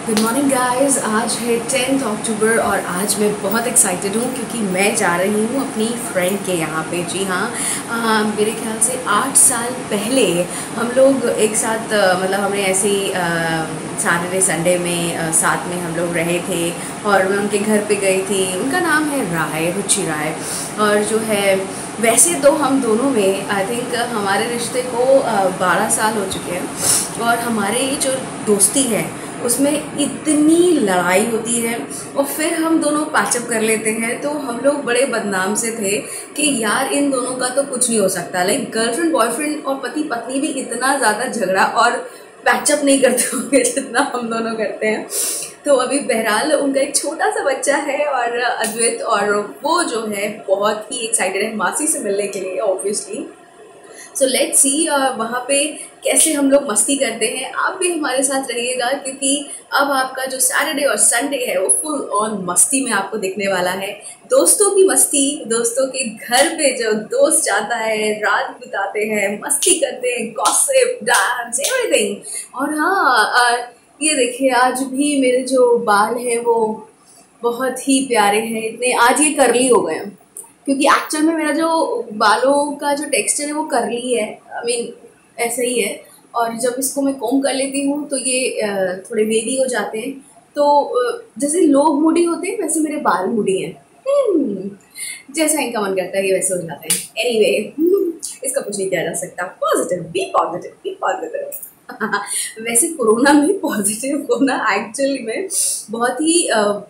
Good morning guys. आज है 10 अक्टूबर और आज मैं बहुत एक्साइटेड हूँ क्योंकि मैं जा रही हूँ अपनी फ्रेंड के यहाँ पे। जी हाँ, मेरे ख्याल से 8 साल पहले हम लोग एक साथ मतलब हमने ऐसे ही सैटरडे संडे में साथ में हम लोग रहे थे और मैं उनके घर पे गई थी। उनका नाम है राय, रुचि राय। और जो है वैसे तो हम दोनों में आई थिंक हमारे रिश्ते को 12 साल हो चुके हैं और हमारे जो दोस्ती है उसमें इतनी लड़ाई होती है और फिर हम दोनों पैचअप कर लेते हैं। तो हम लोग बड़े बदनाम से थे कि यार इन दोनों का तो कुछ नहीं हो सकता। लाइक गर्लफ्रेंड बॉयफ्रेंड और पति पत्नी भी इतना ज़्यादा झगड़ा और पैचअप नहीं करते होंगे जितना हम दोनों करते हैं। तो अभी बहरहाल उनका एक छोटा सा बच्चा है और अद्वैत, और वो जो है बहुत ही एक्साइटेड है मासी से मिलने के लिए ऑब्वियसली। सो लेट्स सी वहाँ पे कैसे हम लोग मस्ती करते हैं। आप भी हमारे साथ रहिएगा क्योंकि अब आपका जो सैटरडे और संडे है वो फुल ऑन मस्ती में आपको दिखने वाला है। दोस्तों की मस्ती, दोस्तों के घर पे जो दोस्त जाता है, रात बिताते हैं, मस्ती करते हैं, गॉसिप, डांस, एवरीथिंग। और हाँ, ये देखिए आज भी मेरे जो बाल हैं वो बहुत ही प्यारे हैं। इतने आज ये कर्ली हो गए हैं क्योंकि एक्चुअल में मेरा जो बालों का जो टेक्सचर है वो कर्ली है। आई मीन ऐसा ही है। और जब इसको मैं कोम कर लेती हूँ तो ये थोड़े वेवी हो जाते हैं। तो जैसे लोग मूडी होते हैं वैसे मेरे बाल मूडी हैं। जैसा इनका मन करता है ये वैसे हो जाते हैं। एनीवे, इसका कुछ नहीं किया जा सकता। Positive, be positive, be positive. वैसे कोरोना में पॉजिटिव होना एक्चुअली में बहुत ही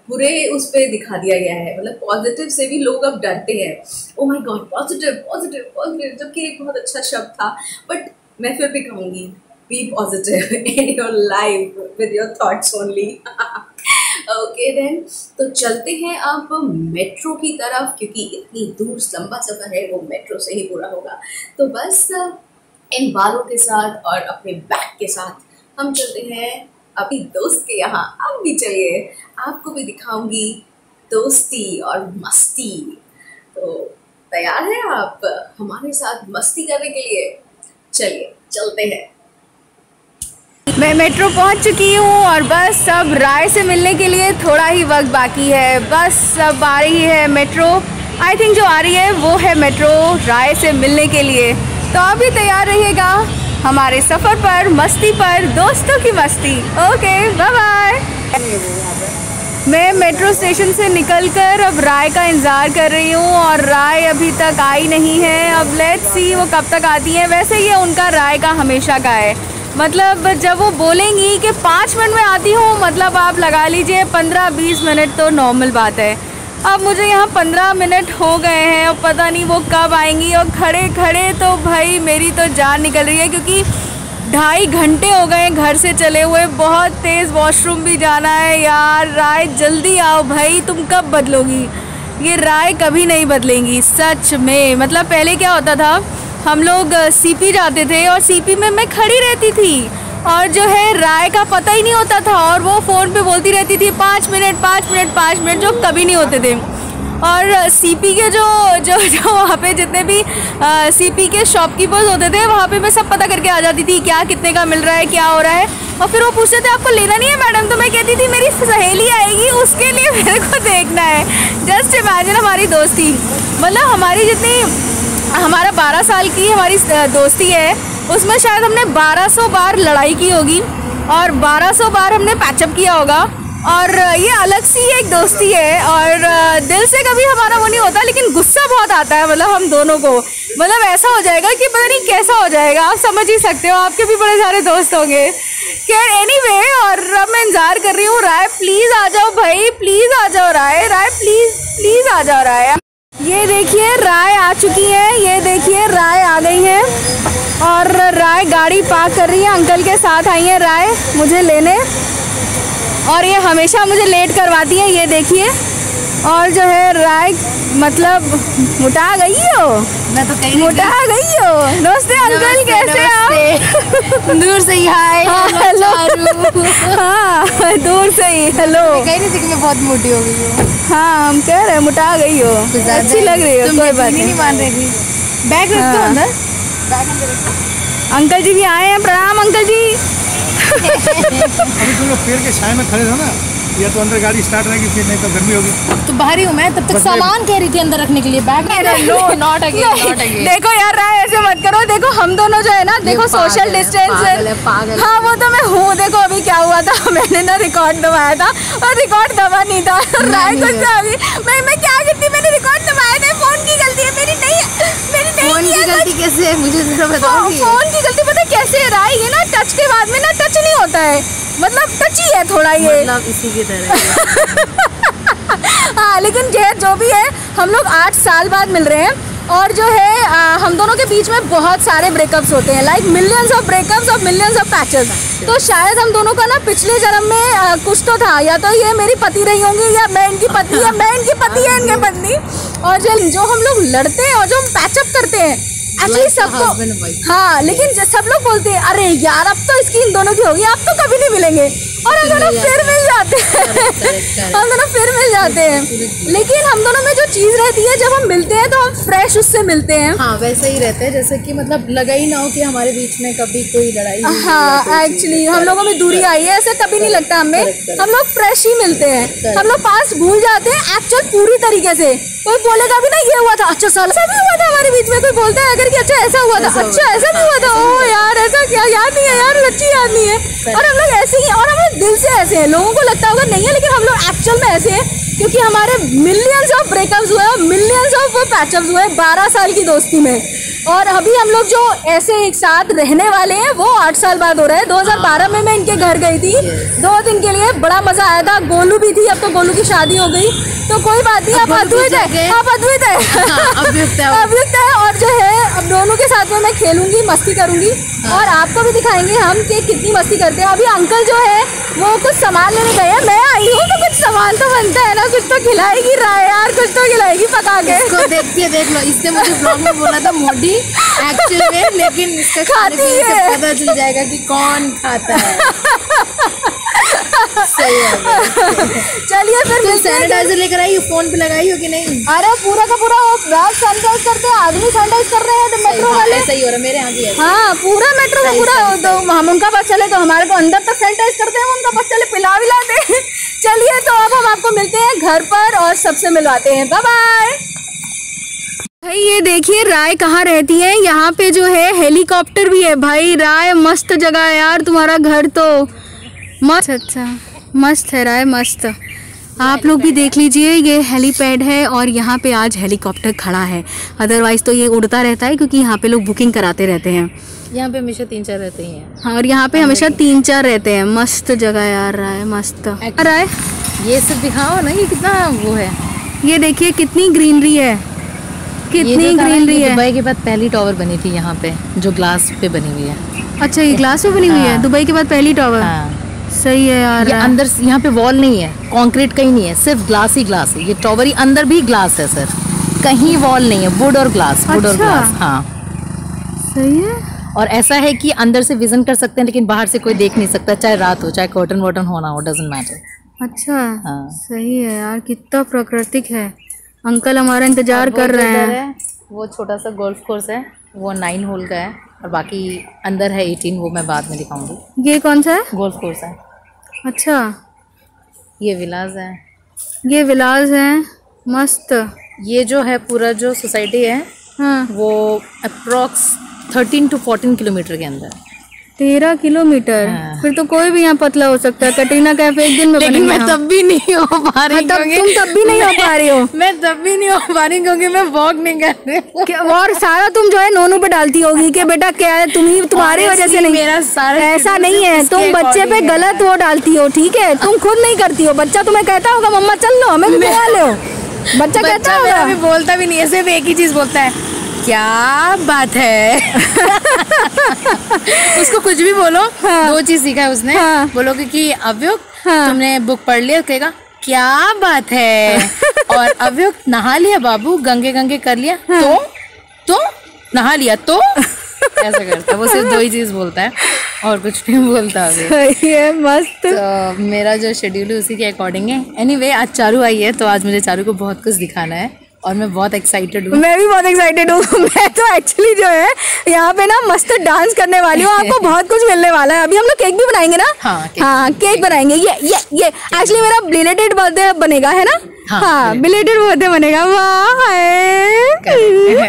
बुरे उस पर दिखा दिया गया है। मतलब पॉजिटिव से भी लोग अब डरते हैं। Oh my God, positive positive positive, जबकि एक बहुत अच्छा शब्द था। बट मैं फिर भी कहूँगी be positive in your life with your thoughts only. Okay then, तो चलते हैं अब मेट्रो की तरफ क्योंकि इतनी दूर लंबा सफ़र है वो मेट्रो से ही पूरा होगा। तो बस इन बालों के साथ और अपने बैग के साथ हम चलते हैं अपनी दोस्त के यहाँ। अब भी चलिए आपको भी दिखाऊंगी दोस्ती और मस्ती। तो तैयार हैं आप हमारे साथ मस्ती करने के लिए? चलिए चलते हैं। मैं मेट्रो पहुंच चुकी हूं और बस अब राय से मिलने के लिए थोड़ा ही वक्त बाकी है। बस अब आ रही है मेट्रो। आई थिंक जो आ रही है वो है मेट्रो राय से मिलने के लिए। तो आप भी तैयार रहिएगा हमारे सफ़र पर, मस्ती पर, दोस्तों की मस्ती। Okay, bye bye. मैं मेट्रो स्टेशन से निकलकर अब राय का इंतज़ार कर रही हूँ और राय अभी तक आई नहीं है। अब लेट्स सी वो कब तक आती है। वैसे ये उनका राय का हमेशा का है। मतलब जब वो बोलेंगी कि 5 मिनट में आती हूँ, मतलब आप लगा लीजिए 15-20 मिनट तो नॉर्मल बात है। अब मुझे यहाँ 15 मिनट हो गए हैं और पता नहीं वो कब आएंगी। और खड़े खड़े तो भाई मेरी तो जान निकल रही है क्योंकि 2.5 घंटे हो गए घर से चले हुए। बहुत तेज़ वॉशरूम भी जाना है यार। राय जल्दी आओ भाई, तुम कब बदलोगी? ये राय कभी नहीं बदलेंगी सच में। मतलब पहले क्या होता था, हम लोग सीपी जाते थे और सीपी में मैं खड़ी रहती थी और जो है राय का पता ही नहीं होता था और वो फ़ोन पे बोलती रहती थी 5 मिनट 5 मिनट 5 मिनट, जो कभी नहीं होते थे। और सीपी के जो वहाँ पे जितने भी सीपी के शॉपकीपर्स होते थे वहाँ पे मैं सब पता करके आ जाती थी क्या कितने का मिल रहा है, क्या हो रहा है। और फिर वो पूछते थे आपको लेना नहीं है मैडम? तो मैं कहती थी मेरी सहेली आएगी उसके लिए मेरे को देखना है। जस्ट इमेजिन हमारी दोस्ती, मतलब हमारी जितनी हमारा 12 साल की हमारी दोस्ती है उसमें शायद हमने 1200 बार लड़ाई की होगी और 1200 बार हमने पैचअप किया होगा। और ये अलग सी एक दोस्ती है और दिल से कभी हमारा वो नहीं होता, लेकिन गुस्सा बहुत आता है मतलब हम दोनों को। मतलब ऐसा हो जाएगा कि पता नहीं कैसा हो जाएगा, आप समझ ही सकते हो। आपके भी बड़े सारे दोस्त होंगे। खैर एनीवे, और अब मैं इंतज़ार कर रही हूँ। राय प्लीज़ आ जाओ भाई, प्लीज़ आ जाओ राय, राय प्लीज़ प्लीज़ आ जाओ राय। ये देखिए राय आ चुकी है, ये देखिए राय आ गई है और राय गाड़ी पार्क कर रही है। अंकल के साथ आई है राय मुझे लेने और ये हमेशा मुझे लेट करवाती है, ये देखिए। और जो है राय मतलब मोटा गई हो, मैं तो कहीं मोटा गई हो। नमस्ते अंकल, कैसे आप? दूर से ही हाय, हेलो। हाँ दूर से ही हेलो। कहीं नहीं थी कि मैं बहुत मोटी हो गई हूँ। हाँ हम कह रहे मोटा गई हो, अच्छी लग रही हो। कोई बात नहीं मान रही थी। बैग रख दो अंदर, बैग अंदर रखो। अंकल जी भी आए हैं, प्रणाम अंकल जी। अभी तुम लोग पेड़ के छाए में खड़े हो ना, या तो अंदर गाड़ी स्टार्ट रहेगी, फिर नहीं तो गर्मी होगी। तो बाहर ही हूँ मैं, तब तक सामान कह रही थी अंदर रखने के लिए bag. No not again, not again. देखो यार राय ऐसे मत करो, देखो हम दोनों जो है ना, देखो सोशल डिस्टेंस। हाँ वो तो मैं हूँ। देखो अभी क्या हुआ था, मैंने ना रिकॉर्ड दबाया था और रिकॉर्ड दबा नहीं था। राय कुछ अभी मैं क्या करती, मैंने रिकॉर्ड दबाया था। फोन की गलती है मेरी, नहीं फोन की गलती कैसे है मुझे जरा बताओ। फोन की गलती पता कैसे है राय, ये ना टच के बाद में ना टच नहीं होता है, मतलब टच ही है थोड़ा ये, मतलब इसी की तरह। हाँ लेकिन जो भी है, हम लोग 8 साल बाद मिल रहे हैं और जो है हम दोनों के बीच में बहुत सारे ब्रेकअप्स होते हैं, लाइक मिलियंस ऑफ ब्रेकअप्स और मिलियंस ऑफ पैचेस। तो शायद हम दोनों का ना पिछले जन्म में कुछ तो था, या तो ये मेरी पति रही होंगी या मैं इनकी पत्नी, या मैं इनकी पति है इनकी पत्नी। और जो हम लोग लड़ते हैं और जो हम पैचअप करते हैं एक्चुअली सबको, हाँ लेकिन सब लोग बोलते हैं अरे यार अब तो इसकी इन दोनों की होगी, अब तो कभी नहीं मिलेंगे, और हम दोनों फिर मिल जाते हैं। हम दोनों फिर मिल जाते हैं, लेकिन हम दोनों में जो चीज़ रहती है, जब हम मिलते हैं तो हम फ्रेश उससे मिलते हैं। हाँ वैसे ही रहते हैं, जैसे कि मतलब लगा ही ना हो कि हमारे बीच में कभी कोई लड़ाई हुई। हाँ एक्चुअली हम लोगों में दूरी आई है, ऐसे कभी नहीं लगता हमें, हम लोग फ्रेश ही मिलते हैं। हम लोग पास भूल जाते हैं एक्चुअल पूरी तरीके से। कोई बोलेगा भी ना ये हुआ था, अच्छा साल ऐसा भी हुआ था हमारे बीच में, कोई बोलता है अगर कि अच्छा ऐसा हुआ था, अच्छा ऐसा भी हुआ था, ओ यार ऐसा क्या, याद नहीं है यार, सच्ची याद नहीं है। और हम लोग ऐसे ही, और हम दिल से ऐसे हैं, लोगों को लगता होगा नहीं है, लेकिन हम लोग एक्चुअल में ऐसे हैं क्योंकि हमारे मिलियंस ऑफ ब्रेकअप्स हुए और मिलियंस ऑफ पैचअप्स हुए 12 साल की दोस्ती में। और अभी हम लोग जो ऐसे एक साथ रहने वाले हैं वो 8 साल बाद हो रहा है। 2012 में मैं इनके घर गई थी 2 दिन के लिए, बड़ा मजा आया था। गोलू भी थी, अब तो गोलू की शादी हो गई, तो कोई बात नहीं, अब अद्भुत है, अब अद्भुत है, अद्भुत है। और जो है अब दोनों के साथ में मैं खेलूंगी, मस्ती करूंगी, और आपको भी दिखाएंगे हम कि कितनी मस्ती करते हैं। अभी अंकल जो है वो कुछ सामान लेने गए हैं, मैं आई हूँ तो कुछ सामान तो बनता है ना, कुछ तो खिलाएगी राय यार, कुछ तो खिलाएगी पका के। इसको देख लो, इसने मुझे ब्लॉग में बोला था मोटी एक्चुअल में, लेकिन इसका खाती है, पता चल जाएगा कि कौन खाता है। सही है। चलिए फिर सैनिटाइजर लेकर आई, फोन पे लगाई हो कि नहीं? अरे पूरा का पूरा वो बैग सैनिटाइज करते हैं, आदमी सैनिटाइज कर रहे हैं, तो मेट्रो वाले सही हो रहा है, मेरे यहाँ भी है। हाँ पूरा मेट्रो का पूरा, तो हम उनका बस चले तो हमारे को अंदर तक सैनिटाइज करते हैं, उनका बस चले पिला विलाते हैं। चलिए तो अब हम आपको मिलते हैं घर पर और सबसे मिलवाते हैं, बाय बाय। भाई ये देखिए राय कहाँ रहती है, यहाँ पे जो है हेलीकॉप्टर भी है। भाई राय मस्त जगह है यार, तुम्हारा घर तो मस्त, अच्छा मस्त है राय, मस्त। आप लोग भी देख लीजिए, ये हेलीपैड है और यहाँ पे आज हेलीकॉप्टर खड़ा है, अदरवाइज तो ये उड़ता रहता है क्योंकि यहाँ पे लोग बुकिंग कराते रहते हैं। यहाँ पे हमेशा 3-4 रहते ही हैं। हाँ और यहाँ पे हमेशा 3-4 रहते हैं। मस्त जगह यार राय, मस्त। राय ये सब दिखाओ ना, ये कितना वो है, ये देखिए कितनी ग्रीनरी है, कितनी ग्रीनरी है। दुबई के बाद पहली टावर बनी थी यहाँ पे, जो ग्लास पे बनी हुई है। अच्छा ये ग्लास पे बनी हुई है, दुबई के बाद पहली टावर। हाँ। सही है यार। ये अंदर यहाँ पे वॉल नहीं है, कंक्रीट कहीं नहीं है, सिर्फ ग्लास ही ग्लास है। ये टावर ही अंदर भी ग्लास है सर, कहीं वॉल नहीं है, वुड और ग्लास, वुड और ग्लास। हाँ सही है। और ऐसा है कि अंदर से विजन कर सकते हैं, लेकिन बाहर से कोई देख नहीं सकता, चाहे रात हो, चाहे कर्टन वर्टन होना हो, डजंट मैटर। अच्छा हाँ। सही है यार, कितना प्राकृतिक है। अंकल हमारा इंतजार कर रहे हैं। वो छोटा सा गोल्फ कोर्स है, वो 9 होल का है, और बाकी अंदर है 18, वो मैं बाद में दिखाऊंगी। ये कौन सा है? गोल्फ कोर्स है। अच्छा ये विलास है, ये विलास है, मस्त। ये जो है पूरा जो सोसाइटी है, हाँ वो अप्रॉक्स 13 to 14 किलोमीटर के अंदर। 13 किलोमीटर। हाँ। फिर तो कोई भी यहाँ पतला हो सकता है। कटरीना कैफ एक दिन में लेकिन मैं तब भी नहीं हो पा रही। तुम तब भी नहीं हो पा रही हो। मैं तब भी नहीं हो पा रही क्योंकि मैं वॉक नहीं कर रही। और सारा तुम जो है नोनू पे डालती होगी कि बेटा क्या है, तुम्हारी वजह से नहीं, मेरा सारा ऐसा नहीं है। तुम बच्चे पे गलत वो डालती हो, ठीक है? तुम खुद नहीं करती हो, बच्चा तुम्हें कहता होगा मम्मा चल लो हमें भी बुला लो, बच्चा कहता होगा। अभी बोलता भी नहीं है, सिर्फ एक ही चीज बोलता है, क्या बात है। उसको कुछ भी बोलो। हाँ। 2 चीज सीखा है उसने। हाँ। बोलोगे कि अव्युक्त तुमने बुक पढ़ लिया, कहेगा क्या बात है। और अव्युक्त नहा लिया बाबू, गंगे गंगे कर लिया। तो नहा लिया तो ऐसा करता। वो सिर्फ 2 ही चीज बोलता है और कुछ नहीं बोलता। सही है, मस्त। तो मेरा जो शेड्यूल है उसी के अकॉर्डिंग है। एनीवे आज चारू आई है, तो आज मुझे चारू को बहुत कुछ दिखाना है। और मैं बहुत एक्साइटेड हूँ। मैं भी बहुत एक्साइटेड हूँ। मैं तो एक्चुअली जो है यहाँ पे ना मस्त डांस करने वाली हूँ। आपको बहुत कुछ मिलने वाला है। अभी हम लोग केक भी बनाएंगे ना। हाँ, केक बनाएंगे। ये एक्चुअली मेरा बिलेटेड बर्थडे बनेगा, है ना। हाँ, बिलेटेड बर्थडे बनेगा। वाह,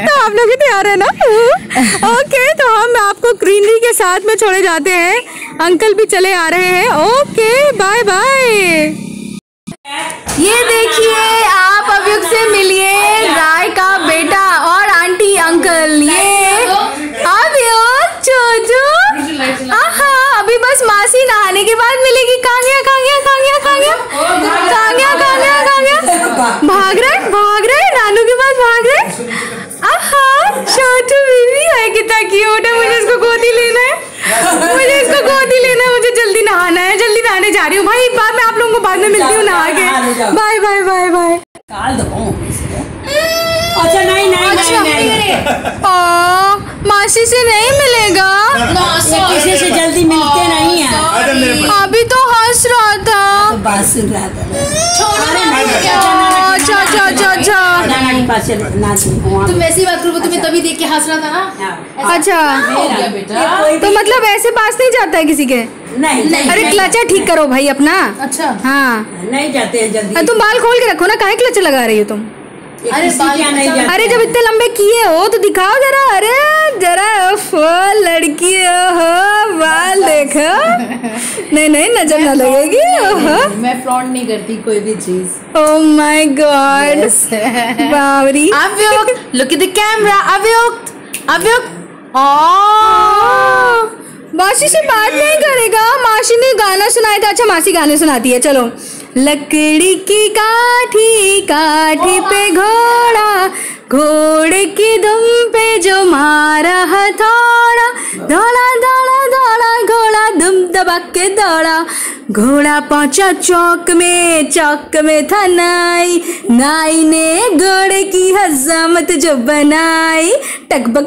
तो आप लोग भी तैयार है ना। ओके, तो हम आपको ग्रीनरी के साथ में छोड़े जाते हैं। अंकल भी चले आ रहे हैं। Okay, bye bye. ये देखिए, आप अभियुक्त से मिलिए, राय का बेटा और आंटी अंकल। ये अभियुक्त चोचू। आहा, अभी बस मासी नहाने के बाद मिलेगी। कांगिया कांगिया कांगिया कांगिया कांगिया कांगिया कांगिया भाग रहे नानू के पास भाग रहे। आहा, चोचू बेबी है, कितना क्यूट है। मुझे इसको गोदी लेना है, मुझे जल्दी नहाना है। जल्दी नहाने जा रही हूँ भाई। बाद में आप लोगों को बाद में मिलती हूँ नहा के। Bye bye bye bye. अच्छा नहीं मासी से नहीं मिलेगा। किसी से जल्दी मिलते नहीं है। अभी तो हंस रहा था। बात सुन रहा था। तुम वैसी बात करो, तुम्हें तभी देख के हंस रहा था ना। अच्छा, तो मतलब ऐसे पास नहीं जाता है किसी के। नहीं। अरे क्लचर ठीक करो भाई अपना। अच्छा, हाँ, नहीं जाते हैं जल्दी। तुम बाल खोल के रखो ना, काहे क्लचर लगा रही हो तुम। अरे नहीं जाते। अरे जब इतने लंबे किए हो तो दिखाओ जरा। अरे जरा लड़की हो, बाल देखो। नहीं, नजर ना लगेगी। मैं फ्लॉन्ट नहीं करती कोई भी चीज। ओह माय गॉड, बावरी। अभियुक्त, लुक एट द कैमरा। अभियुक्त। मासी से बात नहीं करेगा। मासी ने गाना सुनाया था। अच्छा, मासी गाने सुनाती है, चलो। लकड़ी की काठी पे घोड़े की दुम पे जो मारा हथौड़ा, दौड़ा घोड़ा दुम दबा के दौड़ा। घोड़ा पहुंचा चौक में था नाई ने घोड़े की हजामत जो बनाई। टकबक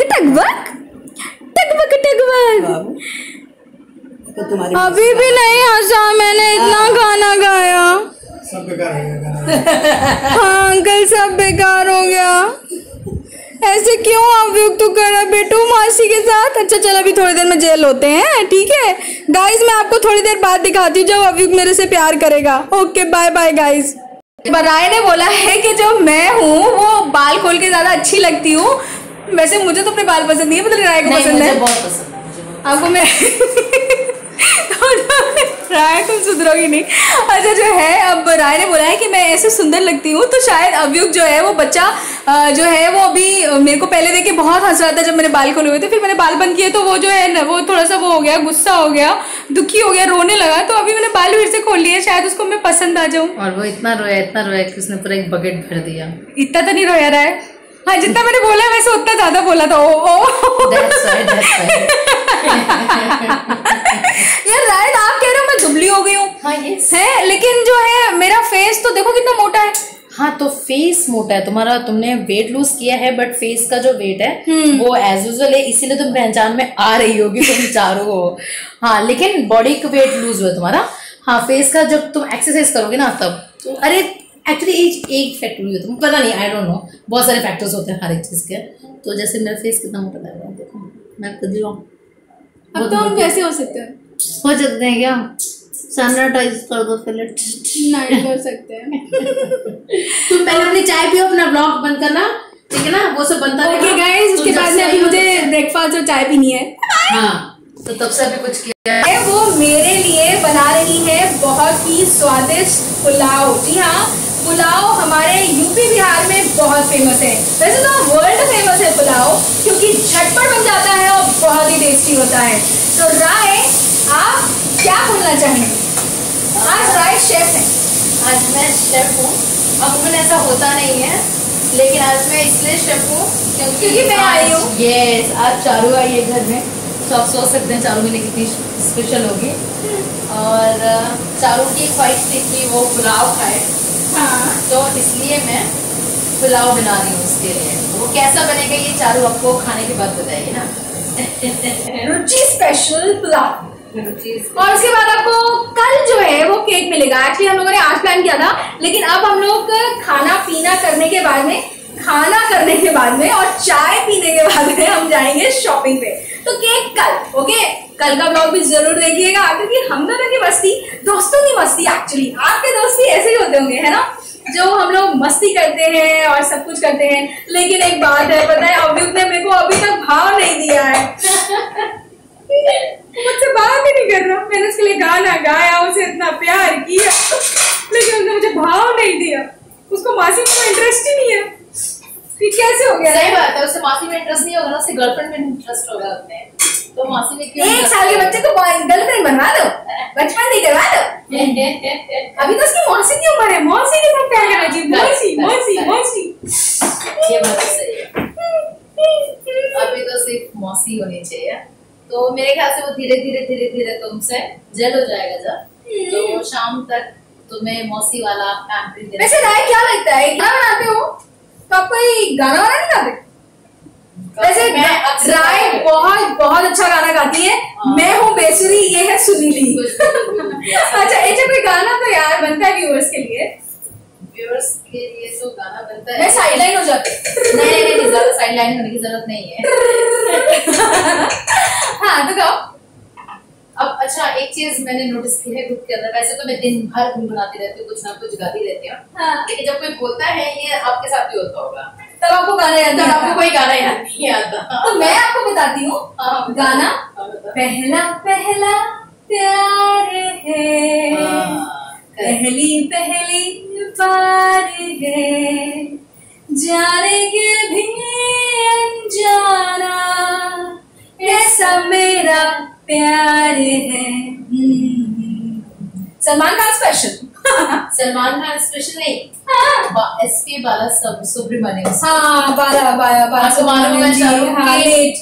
अभी भी नहीं हंसा। मैंने इतना गाना गाया। सब बेकार हो गया। हाँ अंकल, सब बेकार हो गया। ऐसे क्यों अभियुक्त तो कर रहा बेटू मासी के साथ। अच्छा चल, अभी थोड़ी देर में जेल होते हैं, ठीक है गाइस। मैं आपको थोड़ी देर बाद दिखाती हूँ जब अभियुक्त मेरे से प्यार करेगा। Okay, bye bye guys. Rai ने बोला है कि जो मैं हूँ वो बाल खोल के ज्यादा अच्छी लगती हूँ। वैसे मुझे तो अपने बाल पसंद नहीं है, मतलब राय को पसंद है। बहुत पसंद है आपको मैं राय, तुम सुधरोगी नहीं। अच्छा जो है, अब राय ने बोला है कि मैं ऐसे सुंदर लगती हूँ, तो शायद अभियुक्त जो है वो बच्चा जो है वो अभी मेरे को पहले देख के बहुत हंस रहा था जब मैंने बाल खोले हुए थे। फिर मैंने बाल बंद किए तो वो जो है ना वो थोड़ा सा वो हो गया, गुस्सा हो गया, दुखी हो गया, रोने लगा। तो अभी मैंने बाल फिर से खोल लिए, शायद उसको मैं पसंद आ जाऊँ। और वो इतना रोया कि उसने पूरा एक बकेट भर दिया। इतना तो नहीं रोया रहा है। हाँ, जितना मैंने बोला वैसे उतना ज्यादा बोला था। That's right. यार राय, आप कह रहे हो मैं दुबली हो गई हूँ। हाँ, yes. है, लेकिन जो है मेरा फेस तो देखो कितना मोटा है। हाँ, तो फेस मोटा है तुम्हारा। तुमने वेट लूज किया है, बट फेस का जो वेट है वो एज यूजुअल है, इसीलिए तुम पहचान में आ रही होगी तुम चारों हो। हाँ, लेकिन बॉडी का वेट लूज हुआ तुम्हारा। हाँ, फेस का जब तुम एक्सरसाइज करोगे ना तब। अरे एक्चुअली एक फैक्टर भी होता है, पता नहीं, आई डोंट नो, बहुत सारे फैक्टर्स होते हैं हर एक चीज के। तो जैसे मेरा फेस कितना मोटा लग रहा है, देखो मैं खुद ही अब तो हम कैसे हो सकते हैं? हो सकते हैं क्या? सैनिटाइज कर दो पहले। नहीं कर सकते हैं। तुम पहले अपनी चाय पियो, अपना ब्लॉग बंद करना, ठीक है ना? वो सब बनता है। ओके गाइस, उसके बाद में अभी मुझे ब्रेकफास्ट और चाय पीनी है। हाँ, तो तब से अभी कुछ किया है। वो मेरे लिए बना रही है बहुत ही स्वादिष्ट पुलाव। जी हाँ, पुलाव हमारे यूपी बिहार में बहुत फेमस है। वैसे तो वर्ल्ड फेमस है पुलाव, क्योंकि झटपट बन जाता है और बहुत ही टेस्टी होता है। तो राय, आप क्या बोलना चाहेंगे? आज राय शेफ है। आज मैं शेफ हूँ। अब ऐसा होता नहीं है, लेकिन आज मैं इसलिए शेफ हूँ क्योंकि मैं आई हूँ। यस, आज चारू आई है घर में, तो आप सोच सकते हैं चारू मेरे कितनी स्पेशल होगी। और चारू की ख्वाहिश थी कि वो पुलाव खाए। हाँ, तो इसलिए मैं पुलाव बना रही हूँ उसके लिए। वो कैसा बनेगा ये चारू आपको खाने के बाद बताइए ना। रुचि स्पेशल पुलाव। और उसके बाद आपको कल जो है वो केक मिलेगा। एक्चुअली हम लोगों ने आज प्लान किया था, लेकिन अब हम लोग खाना पीना करने के बाद में खाना करने के बाद में और चाय पीने के बाद में हम जाएंगे शॉपिंग पे। तो केक कल, ओके, कल का ब्लॉग भी जरूर देखिएगा, क्योंकि हम दोनों की मस्ती, दोस्तों की मस्ती, एक्चुअली आपके दोस्त भी ऐसे ही होते होंगे, है ना, जो हम लोग मस्ती करते हैं और सब कुछ करते हैं। लेकिन एक बात है, पता है, अभियुक्त ने मेरे को अभी तक भाव नहीं दिया है। मुझसे बात ही नहीं कर रहा। मैंने उसके लिए गाना गाया, उसे इतना प्यार किया, लेकिन उसने मुझे भाव नहीं दिया। उसको मासी में इंटरेस्ट ही नहीं है। फिर कैसे हो गया? सही बात है, उसे मासी में इंटरेस्ट नहीं होगा ना, उसे गर्लफ्रेंड में इंटरेस्ट होगा अपने। तो मासी में क्यों? 1 साल के बच्चे को गर्लफ्रेंड बनवा दो, बचपन नहीं करवा दो। अभी तो उसकी मौसी की उम्र है, मौसी के साथ प्यार करना चाहिए। मौसी मौसी मौसी, ये बात सही है। अभी तो सिर्फ मौसी होनी चाहिए। तो मेरे ख्याल से वो धीरे धीरे तुमसे जेल हो जाएगा जब, तो शाम तक तुम्हें मौसी वाला पैम्परिंग देना। वैसे राय क्या लगता है, क्या बनाते हो तो आप कोई गाना वाना नहीं गाते? वैसे राय बहुत अच्छा गाना गाती है। मैं हूँ बेसुरी, ये है सुरीली। अच्छा, ऐसा कोई गाना तो यार बनता है व्यूअर्स के लिए। व्यूअर्स के लिए तो गाना बनता है। मैं साइडलाइन हो जाती। नहीं, ज्यादा साइडलाइन होने की जरूरत नहीं है। हाँ, तो गाओ। अब अच्छा, एक चीज मैंने नोटिस की है खुद के अंदर, वैसे तो मैं दिन भर गुनगुनाती रहती हूँ, कुछ ना कुछ गाती रहती हूँ, लेकिन जब कोई बोलता है, ये आपके साथ भी होता होगा, तब आपको गाना याद नहीं आता? आपको कोई गाना याद नहीं आता। तो मैं आपको बताती हूँ गाना। पहला पहला प्यार है, पहली पहली बार है, जानेंगे भी अनजाना, ऐसा मेरा प्यार है। सलमान खान स्पेशल। सलमान खान स्पेशल नहीं, एसपी बाला सुब्रमण्यम। हाँ, बाला सुब्रमण्यम जी, हाँ, लेट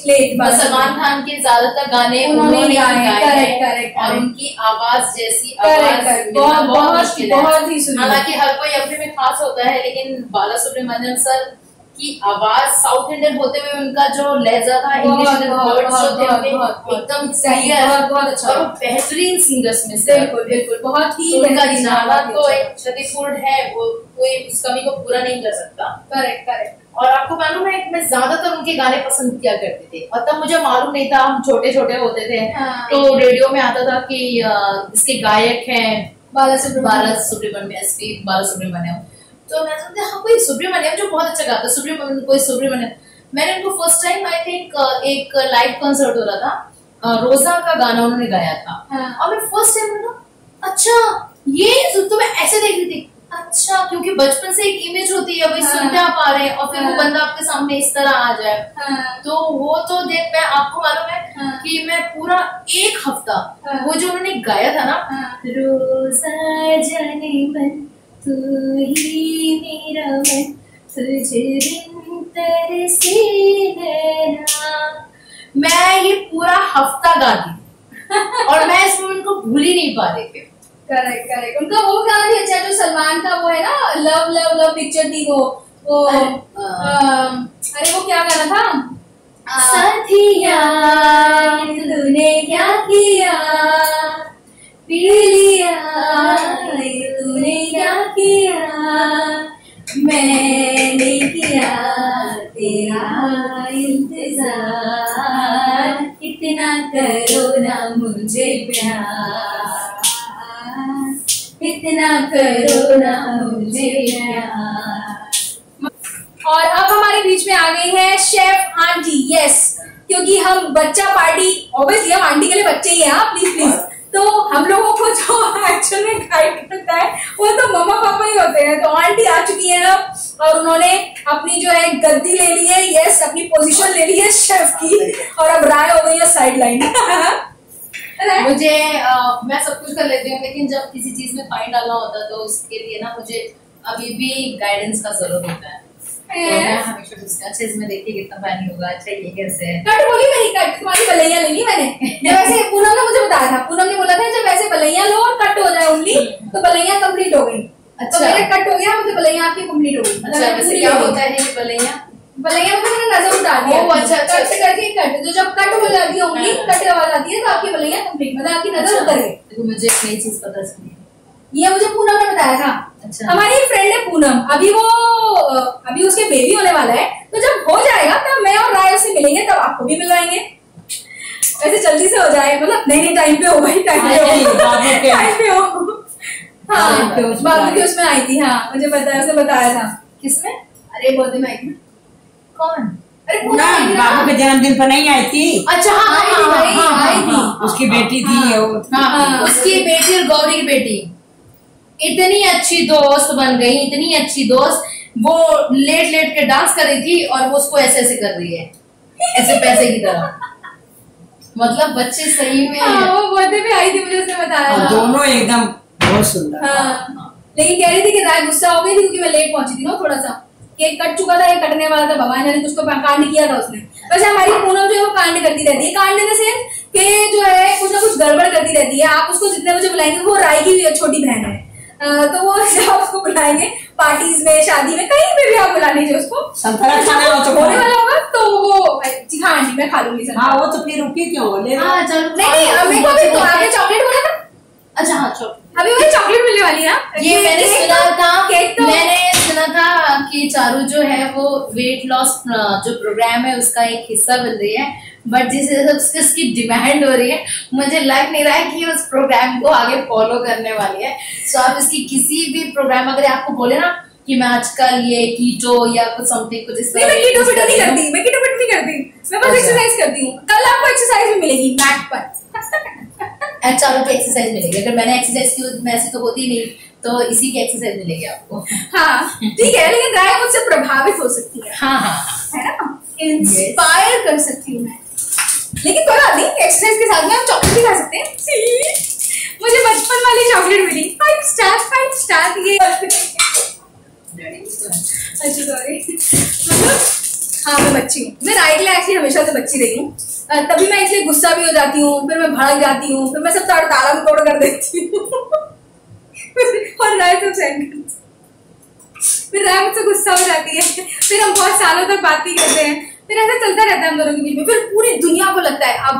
सलमान खान के ज्यादातर गाने उन्होंने गाए हैं, और उनकी आवाज जैसी आवाज बहुत ही सुंदर। हालांकि हर कोई अपने में खास होता है, लेकिन बाला सुब्रमण्यम सर की आवाज, साउथ इंडियन होते हुए उनका जो लहजा था, इंग्लिश वर्ड्स होते हुए एकदम क्लियर, बहुत अच्छा, और बेहतरीन सिंगर्स में से। बिल्कुल बहुत ही उनका जाना तो एक क्षतिपूर्ण है, वो कोई उस कमी को पूरा नहीं कर सकता। करेक्ट। और आपको मालूम है, मैं ज्यादातर उनके गाने पसंद किया करते थे, और तब मुझे मालूम नहीं था, हम छोटे छोटे होते थे, तो रेडियो में आता था कि इसके गायक हैं बाला सुब्रमण्यम, एसपी बाला सुब्रमण्यम। तो मैं सोचती हाँ, कोई सुब्रमण्यम जो बहुत अच्छा गाता है, कोई सुब्रमण्यम। मैंने उनको फर्स्ट टाइम आई थिंक एक लाइव कंसर्ट हो रहा था, रोजा का गाना उन्होंने गाया था, और मैं फर्स्ट टाइम अच्छा ये तो मैं ऐसे देख रही थी, अच्छा, क्योंकि बचपन से एक इमेज होती है, भाई सुनते आप आ रहे हैं, और फिर वो बंदा आपके सामने इस तरह आ जाए, तो वो तो देख, मैं आपको मालूम है कि मैं पूरा 1 हफ्ता वो जो उन्होंने गाया था ना, रोजा जाने मन तू ही मेरा मन, तुझे बिन तरसे नैना, मैं ये पूरा हफ्ता गाती और मैं इस मोमेंट को भूल ही नहीं पा रही थी। करेक्ट। उनका वो गाना भी अच्छा, जो सलमान का वो है ना, लव लव लव पिक्चर थी वो अरे वो क्या गाना था? साथिया तूने क्या किया, पी लिया तूने क्या किया, मैंने किया तेरा इंतजार, इतना करो ना मुझे प्यार, इतना करो ना मुझे प्यार। और अब हमारे बीच में आ गई है शेफ आंटी। यस, क्योंकि हम बच्चा पार्टी, ऑब्वियसली हम आंटी के लिए बच्चे ही हैं, प्लीज। तो हम लोगों को जो एक्चुअल में गाइड करता है वो तो मम्मा पापा ही होते हैं। तो आंटी आ चुकी है अब, और उन्होंने अपनी जो है गद्दी ले ली है, यस, अपनी पोजीशन ले ली है शेफ की, और अब राय हो गई है साइडलाइन। मुझे मैं सब कुछ कर लेती हूँ, लेकिन जब किसी चीज में पानी डालना होता है तो उसके लिए ना मुझे अभी भी गाइडेंस का जरूरत होता है। तो मैं हमेशा अच्छा इसमें देखिए कितना पानी होगा, अच्छा ये कैसे है। कट बोली मेरी, कट तुम्हारी बलैया ले ली मैंने। वैसे पूनम ने मुझे बताया था, पूनम ने बोला था जब वैसे बलैया लो और कट हो जाए उंगली तो बलैया कंप्लीट हो गई। अच्छा, तो मेरे कट हो गया, मुझे बलैया आपकी कंप्लीट हो गई। अच्छा, वैसे क्या होता है ये बलैया? बलैया को मैंने नजर उतार दिया। अच्छा, कट से करके कट, जो जब कट हो जाती है उंगली, कट आवाज आती है तो आपकी बलैया कंप्लीट, मतलब आपकी नजर उतर गई। मुझे एक नई चीज पता चली, ये मुझे पूनम ने बताया था। अच्छा। हमारी एक फ्रेंड है पूनम, अभी उसके बेबी होने वाला है, तो जब हो जाएगा तब मैं और राय उससे मिलेंगे, तब आपको भी मिलवाएंगे। ऐसे जल्दी से हो जाए, मतलब नहीं टाइम पे हो भाई, टाइम पे हो। हाँ बाबू की उसमें आई थी, हाँ मुझे पता है, उसने बताया था। किसमें? अरे बर्थडे में आई थी। कौन? अरे बाबू के जन्मदिन पर नहीं आई थी? अच्छा हाँ आई थी। उसकी बेटी थी। उसकी बेटी और गौरी की बेटी इतनी अच्छी दोस्त बन गई, इतनी अच्छी दोस्त। वो लेट के डांस कर रही थी और वो उसको ऐसे ऐसे कर रही है, ऐसे पैसे की तरह। मतलब बच्चे सही में वो बर्थडे पे आई थी, मुझे उसने बताया था। दोनों एकदम बहुत सुंदर। हाँ लेकिन कह रही थी कि राय गुस्सा हो गई थी क्योंकि मैं लेट पहुंची थी ना, थोड़ा सा केक कट चुका था, ये कटने वाला था, भगवान ने कुछ तो कांड किया था उसने। वैसे हमारी पूनम जो है वो कांड करती रहती है, कांड इन द सेंस कि जो है कुछ ना कुछ गड़बड़ करती रहती है। आप उसको जितने बजे बुलाएंगे, वो राय की छोटी बहन है, तो वो आप उसको बुलाएंगे पार्टीज में, शादी में, कहीं पे भी आप बुला लीजिए उसको, संतरा खाना हो तो होने वाला होगा तो वो जी हाँ आंटी मैं खा लूंगी सर। हाँ वो तो फिर रुकी क्यों बोले? हाँ चलो नहीं मेरे को अभी तो आपने चॉकलेट बोला था। अच्छा हाँ चलो, अभी वही चॉकलेट मिलने वाली है ना। ये मैंने सुना था, तो मैंने सुना था कि चारू जो है वो वेट लॉस जो प्रोग्राम है उसका एक हिस्सा बन रही है, बट जिस हिसाब से उसकी डिमांड हो रही है, मुझे लग नहीं रहा है कि उस प्रोग्राम को आगे फॉलो करने वाली है। सो आप इसकी किसी भी प्रोग्राम अगर आपको बोले ना कि मैं आजकल ये कीटो या कुछ समथिंग कुछ इस तरह, मैं कीटो फिटो नहीं करती, मैं कीटो फिटो नहीं करती, मैं बस एक्सरसाइज करती हूँ। कल आपको एक्सरसाइज भी मिलेगी मैट पर। चारों की एक्सरसाइज मिलेगी। अगर मैंने एक्सरसाइज की, मैं ऐसी तो होती नहीं, तो इसी की एक्सरसाइज मिलेगी आपको। हाँ ठीक है, लेकिन राय मुझसे प्रभावित हो सकती है। हाँ हाँ है ना, इंस्पायर कर सकती हूँ मैं। लेकिन कोई बात नहीं, एक्सरसाइज के साथ में हम चॉकलेट भी खा सकते हैं। मुझे बचपन वाली चॉकलेट मिली 5 स्टार ये। अच्छा सॉरी, मतलब हाँ मैं बच्ची हूँ, मैं राय के लिए एक्चुअली हमेशा से बच्ची रही हूँ, तभी मैं इसलिए गुस्सा भी हो जाती हूँ, फिर मैं भड़क जाती हूँ, फिर मैं सब ताला तोड़ कर देती हूँ। और राय तो फिर राय मुझसे गुस्सा हो जाती है, फिर हम बहुत सालों तक बात नहीं करते हैं, फिर ऐसा चलता रहता है हम दोनों के बीच में। फिर पूरी दुनिया को लगता है अब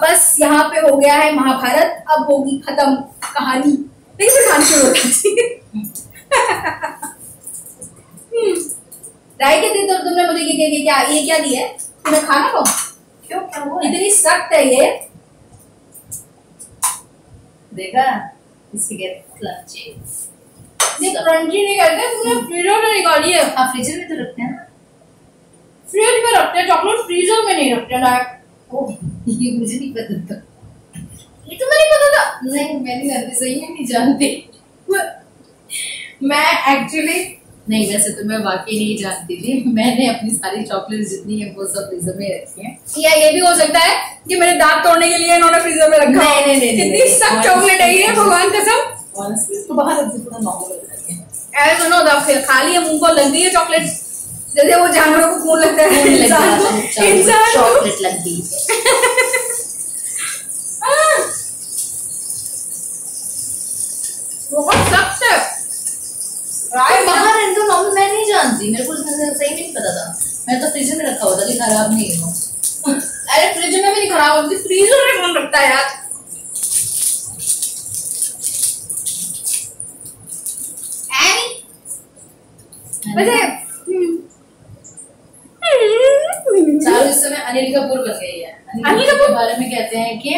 बस यहाँ पे हो गया है महाभारत, अब होगी खत्म कहानी, लेकिन फिर कहानी शुरू हो जाती है। राय के दिन तो तुमने मुझे ये क्या दिया है, तुम्हें खाना को क्यों क्या हुआ, इतनी सख्त है ये, देखा इसकी क्रंची नहीं करते, तुमने फ्रीजर में निकाली है। आप फ्रीजर में तो रखते हैं ना? फ्रिज में रखते हैं चॉकलेट, फ्रीजर में नहीं रखते ना। ओह ये मुझे नहीं पता था, ये तुम्हें नहीं पता था? नहीं मैं नहीं जानती, सही में नहीं जानती मैं एक्चुअली नहीं, वैसे तो मैं वाकई नहीं जानती थी। मैंने अपनी सारी चॉकलेट जितनी है वो सब फ्रीजर में रखी है। या ये भी हो सकता है कि मेरे दांत तोड़ने के लिए इन्होंने फ्रीजर में रखा। नहीं इतनी सख्त चॉकलेट है ये, भगवान कसम। ऑनेस्टली तो बाहर से थोड़ा नॉर्मल हो जाती है। ऐसे सुनो फिर खा लिया, मुंह को लग गई है चॉकलेट, जैसे वो जानवरों को खून लगता है इंसान को चॉकलेट लग गई है। बहुत सख्त है। बाहर इनको नॉर्मल मैं नहीं जानती, मेरे को सही में नहीं पता था, मैं तो फ्रीजर में रखा हुआ था कि खराब नहीं हो। अरे फ्रिज में भी नहीं खराब होती, फ्रीजर में कौन रखता है यार। चालू इस समय अनिल कपूर बन गई है। अनिल कपूर के बारे में कहते हैं कि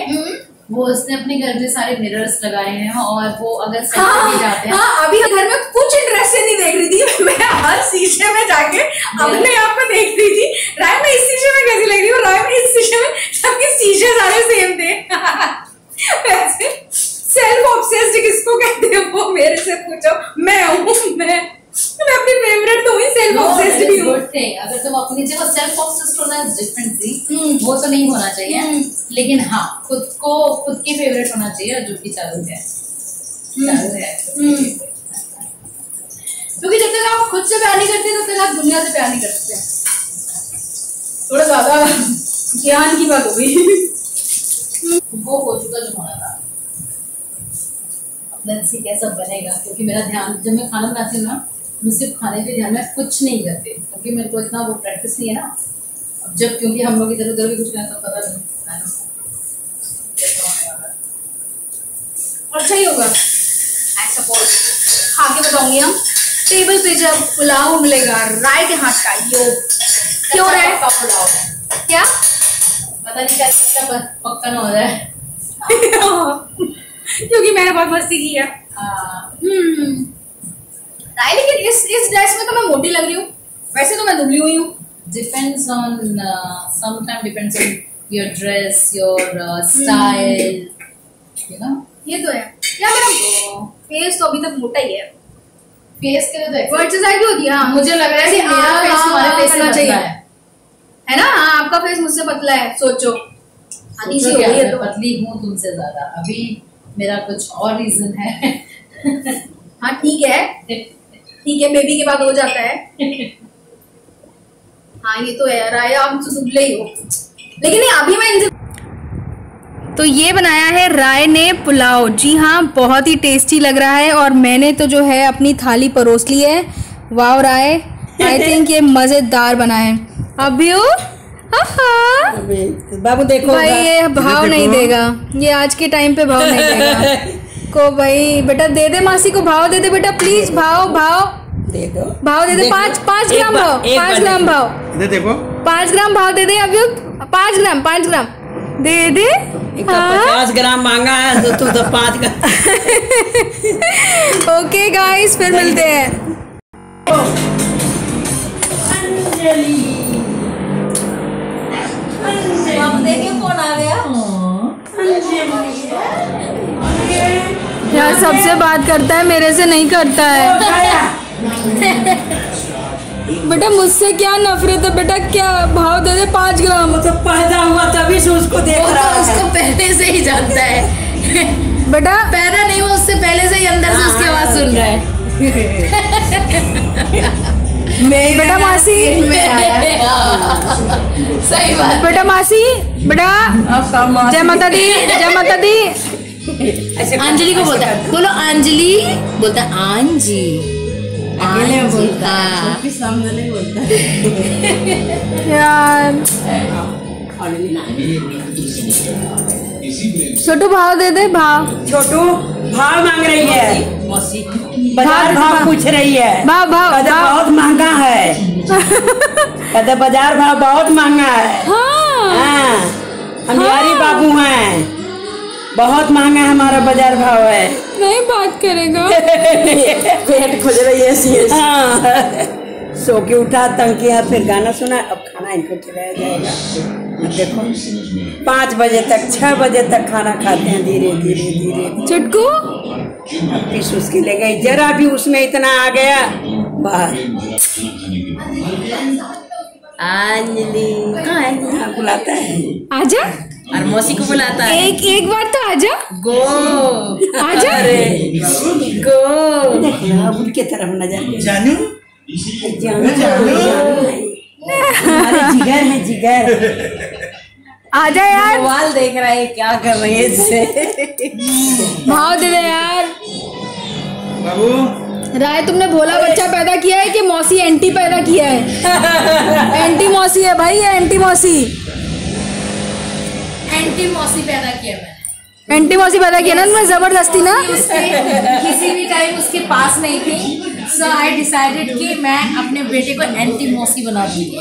वो उसने अपने घर में सारे मिरर्स लगाए हैं और वो अगर भी जाते हैं। हाँ अभी घर में कुछ इंटरेस्ट से नहीं देख रही थी, मैं हर शीशे में जाके अपने आप को देख रही थी, राय में इस शीशे में कैसी लग रही है, राय में इस शीशे में, सबके शीशे सारे सेम थे। वैसे सेल्फ ऑब्सेस्ड किसको कहते हैं वो मेरे से पूछो, मैं हूँ, मैं अपनी फेवरेट तो हुई, सेल्फ ऑब्सेस्ड भी हूँ। अगर तुम अपनी जगह सेल्फ ऑब्सेस्ड होना है डिफरेंट थी, वो तो नहीं होना चाहिए, लेकिन हाँ खुद की फेवरेट होना चाहिए, जो कि चालू है। क्योंकि जब तक आप खुद से प्यार नहीं करते तब तक आप दुनिया से प्यार नहीं कर सकते। थोड़ा ज्यादा ज्ञान की बात हो गई। वो हो चुका जो होना था, अब लेट्स सी कैसा बनेगा, क्योंकि मेरा ध्यान जब मैं खाना बनाती हूँ ना, मैं सिर्फ खाने पे ध्यान में कुछ नहीं करती, क्योंकि मेरे को इतना वो प्रैक्टिस नहीं है ना। अब जब क्योंकि हम लोग इधर उधर भी कुछ करना तो पता नहीं अच्छा ही होगा, I suppose। खा के बताऊंगी हम। टेबल पे जब पुलाव मिलेगा राय के हाथ का, यो क्यों राय का पुलाव क्या पता नहीं कैसे पक्का ना हो रहा है क्योंकि मैंने बहुत मस्ती की है। राय लेकिन इस ड्रेस में तो मैं मोटी लग रही हूँ, वैसे तो मैं दुबली हुई हूँ। Depends on sometime depends on your dress, your style, you know. ये तो है यार, मेरा फेस तो अभी तक मोटा ही है। फेस के लिए तो एक्सरसाइज होती है। मुझे लग रहा है कि मेरा फेस तुम्हारे फेस से पतला है ना। आपका फेस मुझसे पतला है, सोचो। तो पतली हूँ तुमसे ज्यादा, अभी मेरा कुछ और रीजन है। हाँ ठीक है, बेबी के बाद हो जाता है। हाँ ये तो है राय, आप तो दुबले ही हो, लेकिन नहीं अभी मैं इनसे। तो ये बनाया है राय ने पुलाव। जी हाँ, बहुत ही टेस्टी लग रहा है और मैंने तो जो है अपनी थाली परोस ली है। वाव राय, आई थिंक ये मजेदार बना है। अभी बाबू देखो भाई ये भाव नहीं देगा, ये आज के टाइम पे भाव नहीं देगा को। भाई बेटा दे दे, मासी को भाव दे दे बेटा प्लीज। भाव दे दो, भाव दे दे। 5 ग्राम भाव, 5 ग्राम भाव, देखो 5 ग्राम भाव दे दे। अभी 5 ग्राम दे दे। 50 ग्राम मांगा है तो तू तो 5 ग्राम। ओके गाइस, फिर मिलते हैं। कौन आ गया? यार सबसे बात करता है, मेरे से नहीं करता है। बेटा मुझसे क्या नफरत है बेटा, क्या भाव दे दे। 5 ग्राम तो पैदा हुआ तभी से उसको देख रहा है। उसको पहले से ही जानता है बेटा, पैदा नहीं हुआ उससे पहले से ही अंदर से उसकी आवाज सुन रहा है। बेटा मासी, सही बात। बेटा मासी, बेटा जय माता दी, जय माता दी। अंजलि को बोलता है, बोलो अंजलि, बोलता है आंजी, अकेले में बोलता हाँ। है, सामने नहीं बोलता यार छोटू भाव दे दे। भाव छोटू भाव मांग रही है, बाजार भाव पूछ रही है। भाव बहुत महंगा है। कहते बाजार भाव बहुत महंगा है। हाँ, हम बिहारी बाबू हैं, बहुत महंगा है हमारा बाजार भाव है। नहीं बात करेगा। पेट खोज रही है। हाँ, सो के उठा, तंग किया, फिर गाना सुना, अब खाना इनको खिलाया जाएगा। देखो 5 बजे तक 6 बजे तक खाना खाते हैं, धीरे धीरे। चुटकू पीस उसकी ले गई, जरा भी उसमें इतना आ गया बाहर। अंजलि कहाँ बुलाता है? आजा, और मौसी को बुलाता है। एक बार तो आजा। गो आजा गो उनके तरफ नजर। जानू हमारे जिगर है, जिगर। आजा यार, सवाल देख रहा है क्या कर रही है इससे। भाव दे दे यार। बाबू राय तुमने भोला बच्चा पैदा किया है कि मौसी एंटी पैदा किया है? एंटी मौसी है भाई, ये एंटी मौसी। एंटी मौसी पैदा किया मैंने। एंटी मौसी पैदा किया ना तुमने, जबरदस्ती ना। किसी भी टाइम उसके पास नहीं थी, सो आई डिसाइडेड कि मैं अपने बेटे को एंटी मौसी बना दूंगी।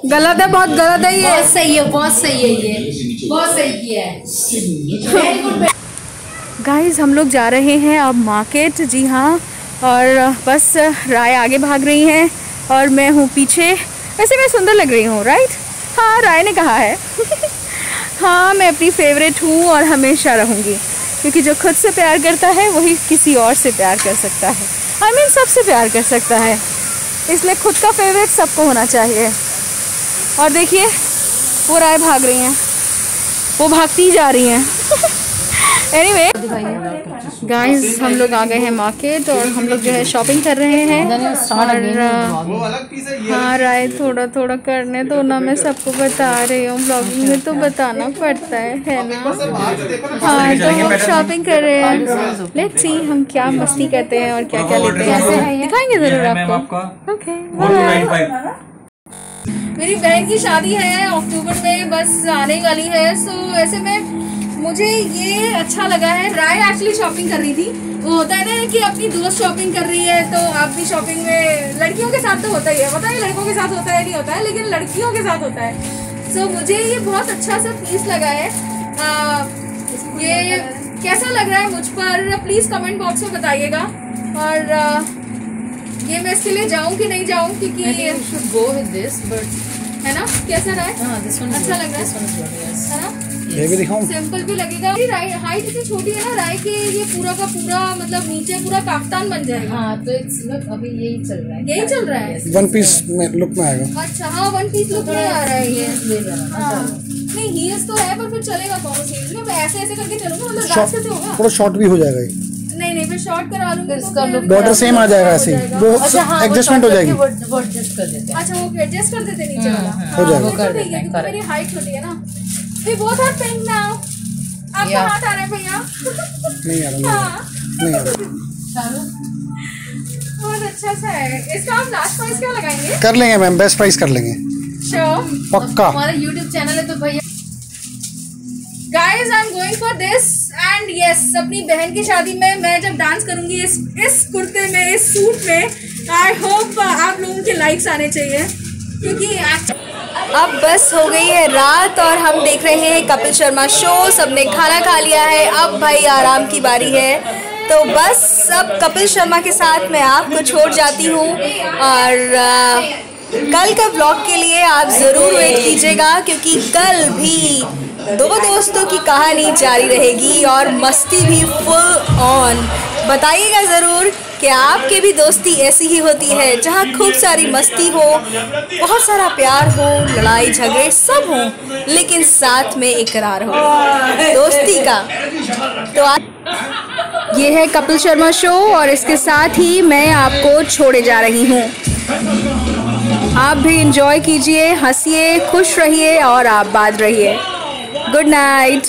गलत है, बहुत गलत है ये। बहुत सही है, बहुत सही है, ये बहुत सही किया है। Very good. गाइस हम लोग जा रहे हैं अब मार्केट। जी हाँ, और बस राय आगे भाग रही हैं और मैं हूँ पीछे। वैसे मैं सुंदर लग रही हूँ, राइट? हाँ, राय ने कहा है। हाँ, मैं अपनी फेवरेट हूँ और हमेशा रहूँगी, क्योंकि जो खुद से प्यार करता है वही किसी और से प्यार कर सकता है। आई मीन सबसे प्यार कर सकता है, इसलिए खुद का फेवरेट सबको होना चाहिए। और देखिए वो राय भाग रही हैं, वो भागती जा रही हैं। एनीवे गाइस, हम लोग आ गए हैं मार्केट और हम लोग जो है शॉपिंग कर रहे हैं। और हाँ राय, थोड़ा थोड़ा करने दो ना, मैं सबको बता रही हूँ, ब्लॉगिंग में तो बताना पड़ता है ना। हाँ, तो हम शॉपिंग कर रहे हैं। लेट्स सी हम क्या मस्ती करते हैं और क्या क्या लेते हैं, दिखाएंगे जरूर आपको। Okay bye. मेरी बहन की शादी है अक्टूबर में, बस आने वाली है। सो ऐसे में मुझे ये अच्छा लगा है। राय एक्चुअली शॉपिंग कर रही थी। वो होता है ना कि अपनी दोस्त शॉपिंग कर रही है तो आप भी शॉपिंग में, लड़कियों के साथ तो होता ही है, पता नहीं लड़कों के साथ होता है नहीं होता है, लेकिन लड़कियों के साथ होता है। सो मुझे ये बहुत अच्छा सा पीस लगा है। ये कैसा लग रहा है मुझ पर प्लीज़ कमेंट बॉक्स में बताइएगा। और ये मैं इसके लिए जाऊँ कि नहीं जाऊँ, क्योंकि है ना, कैसा रहा है? अच्छा लग रहा है ना? ये भी दिखाऊं? सिंपल भी लगेगा। हाइट इतनी छोटी है ना राय के, ये पूरा का पूरा मतलब नीचे पूरा काफ्तान बन जाएगा। हाँ, तो इट्स अभी यही चल रहा है। यही चल रहा है, वन पीस में लुक में आएगा। अच्छा हाँ, वन पीस लुक में आ रहा है ये। नहीं हील्स तो है, पर फिर चलेगा कौन सी हील्स में? मैं ऐसे ऐसे करके चलूंगा, मतलब डांस कैसे होगा? थोड़ा शॉर्ट भी हो जाएगा ये। नहीं फिर शॉर्ट करा लूंगी तो बॉर्डर सेम आ जाएगा ऐसे ही, वो एडजस्टमेंट हो जाएगी। वो एडजस्ट कर देते हैं। अच्छा वो एडजस्ट कर देते नीचे वाला, हो जाएगा। वो कर देते हैं, मेरी हाइट छोटी है ना। We both are pink now. आपका हाथ आ रहा है भैया? नहीं आ रहा, नहीं आ रहा। बहुत अच्छा सा है। इसका आप लास्ट प्राइस क्या लगाएंगे? कर लेंगे मैम, बेस्ट प्राइस कर लेंगे श्योर, पक्का। हमारा YouTube चैनल है तो भैया। Guys I am going for this and yes, अपनी बहन की शादी में मैं जब डांस करूंगी इस कुर्ते में, इस सूट में, आई होप आप लोगों के लाइक्स आने चाहिए, क्योंकि अब बस हो गई है रात और हम देख रहे हैं कपिल शर्मा शो। सबने खाना खा लिया है, अब भाई आराम की बारी है। तो बस अब कपिल शर्मा के साथ मैं आपको छोड़ जाती हूँ और कल का ब्लॉग के लिए आप ज़रूर वेट कीजिएगा, क्योंकि कल भी दो दोस्तों की कहानी जारी रहेगी और मस्ती भी फुल ऑन। बताइएगा ज़रूर कि आपकी भी दोस्ती ऐसी ही होती है, जहाँ खूब सारी मस्ती हो, बहुत सारा प्यार हो, लड़ाई झगड़े सब हो, लेकिन साथ में इकरार हो दोस्ती का। तो ये है कपिल शर्मा शो और इसके साथ ही मैं आपको छोड़े जा रही हूँ। आप भी एंजॉय कीजिए, हंसिए, खुश रहिए और आबाद रहिए। Good night.